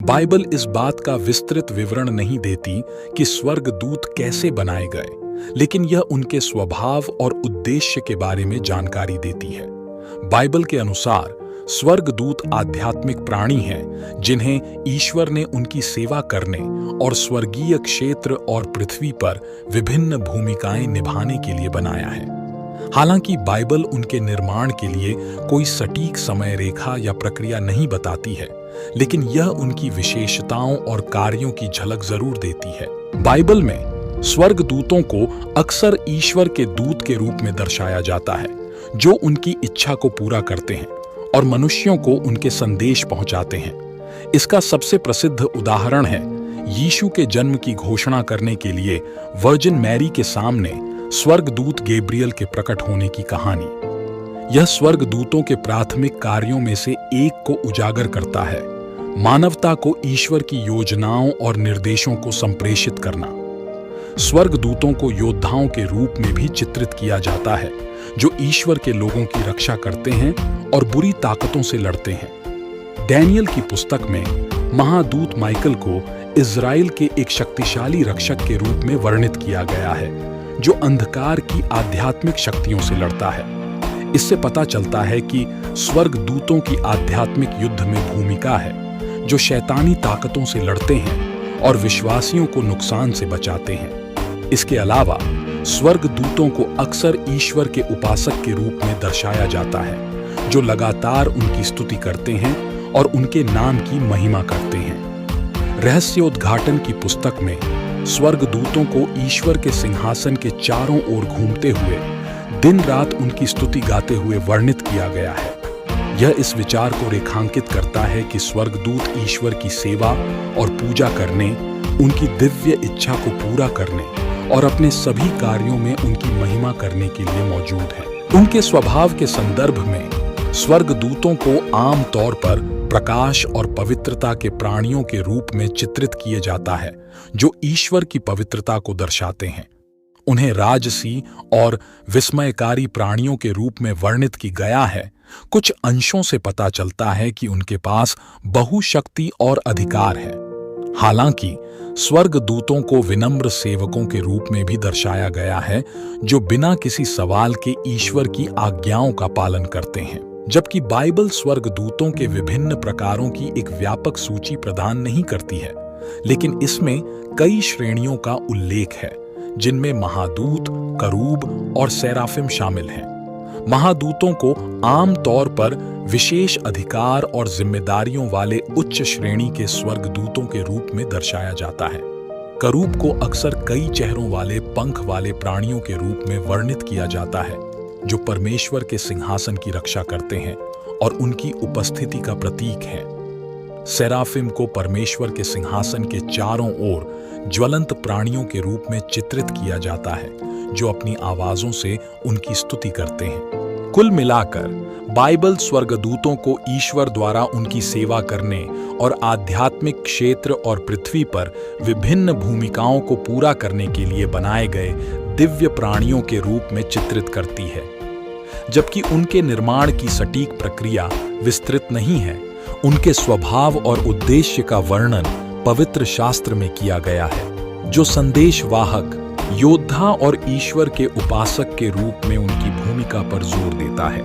Bible इस बात का विस्तृत विवरण नहीं देती कि स्वर्गदूत कैसे बनाए गए, लेकिन यह उनके स्वभाव और उद्देश्य के बारे में जानकारी देती है। बाइबल के अनुसार स्वर्गदूत आध्यात्मिक प्राणी हैं जिन्हें ईश्वर ने उनकी सेवा करने और स्वर्गीय क्षेत्र और पृथ्वी पर विभिन्न भूमिकाएं निभाने के लिए बनाया है। हालांकि बाइबल उनके निर्माण के लिए कोई सटीक समय रेखा या प्रक्रिया नहीं बताती है, लेकिन यह उनकी विशेषताओं और कार्यों की झलक जरूर देती है। बाइबल में स्वर्गदूतों को अक्सर ईश्वर के दूत के रूप में दर्शाया जाता है, जो उनकी इच्छा को पूरा करते हैं और मनुष्यों को उनके संदेश पहुंचाते हैं। इसका सबसे प्रसिद्ध उदाहरण है यीशु के जन्म की घोषणा करने के लिए वर्जिन मैरी के सामने स्वर्गदूत गैब्रियल के प्रकट होने की कहानी। यह स्वर्गदूतों के प्राथमिक कार्यों में से एक को उजागर करता है, मानवता को ईश्वर की योजनाओं और निर्देशों को संप्रेषित करना। स्वर्गदूतों को योद्धाओं के रूप में भी चित्रित किया जाता है, जो ईश्वर के लोगों की रक्षा करते हैं और बुरी ताकतों से लड़ते हैं। डैनियल की पुस्तक में महादूत माइकल को इज़राइल के एक शक्तिशाली रक्षक के रूप में वर्णित किया गया है, जो अंधकार की आध्यात्मिक शक्तियों से लड़ता है। इससे पता चलता है कि स्वर्गदूतों की आध्यात्मिक युद्ध में भूमिका है, जो शैतानी ताकतों से लड़ते हैं और विश्वासियों को नुकसान से बचाते हैं। इसके अलावा स्वर्गदूतों को अक्सर ईश्वर के उपासक के रूप में दर्शाया जाता है, जो लगातार उनकी स्तुति करते हैं और उनके नाम की महिमा करते हैं। रहस्योद्घाटन की पुस्तक में स्वर्गदूतों को ईश्वर के सिंहासन के चारों ओर घूमते हुए दिन रात उनकी स्तुति गाते हुए वर्णित किया गया है। यह इस विचार को रेखांकित करता है कि स्वर्गदूत ईश्वर की सेवा और पूजा करने, उनकी दिव्य इच्छा को पूरा करने और अपने सभी कार्यों में उनकी महिमा करने के लिए मौजूद हैं। उनके स्वभाव के संदर्भ में स्वर्गदूतों को आम तौर पर प्रकाश और पवित्रता के प्राणियों के रूप में चित्रित किया जाता है, जो ईश्वर की पवित्रता को दर्शाते हैं। उन्हें राजसी और विस्मयकारी प्राणियों के रूप में वर्णित की गया है। कुछ अंशों से पता चलता है कि उनके पास बहुशक्ति और अधिकार है। हालांकि स्वर्गदूतों को विनम्र सेवकों के रूप में भी दर्शाया गया है, जो बिना किसी सवाल के ईश्वर की आज्ञाओं का पालन करते हैं। जबकि बाइबल स्वर्गदूतों के विभिन्न प्रकारों की एक व्यापक सूची प्रदान नहीं करती है, लेकिन इसमें कई श्रेणियों का उल्लेख है, जिनमें महादूत, करूब और सेराफिम शामिल हैं। महादूतों को आम तौर पर विशेष अधिकार और जिम्मेदारियों वाले उच्च श्रेणी के स्वर्गदूतों के रूप में दर्शाया जाता है। करूब को अक्सर कई चेहरों वाले पंख वाले प्राणियों के रूप में वर्णित किया जाता है, जो परमेश्वर के सिंहासन की रक्षा करते हैं और उनकी उपस्थिति का प्रतीक है। सेराफिम को परमेश्वर के सिंहासन के चारों ओर ज्वलंत प्राणियों के रूप में चित्रित किया जाता है, जो अपनी आवाजों से उनकी स्तुति करते हैं। कुल मिलाकर बाइबल स्वर्गदूतों को ईश्वर द्वारा उनकी सेवा करने और आध्यात्मिक क्षेत्र और पृथ्वी पर विभिन्न भूमिकाओं को पूरा करने के लिए बनाए गए दिव्य प्राणियों के रूप में चित्रित करती है। जबकि उनके निर्माण की सटीक प्रक्रिया विस्तृत नहीं है, उनके स्वभाव और उद्देश्य का वर्णन पवित्र शास्त्र में किया गया है, जो संदेशवाहक, योद्धा और ईश्वर के उपासक के रूप में उनकी भूमिका पर जोर देता है।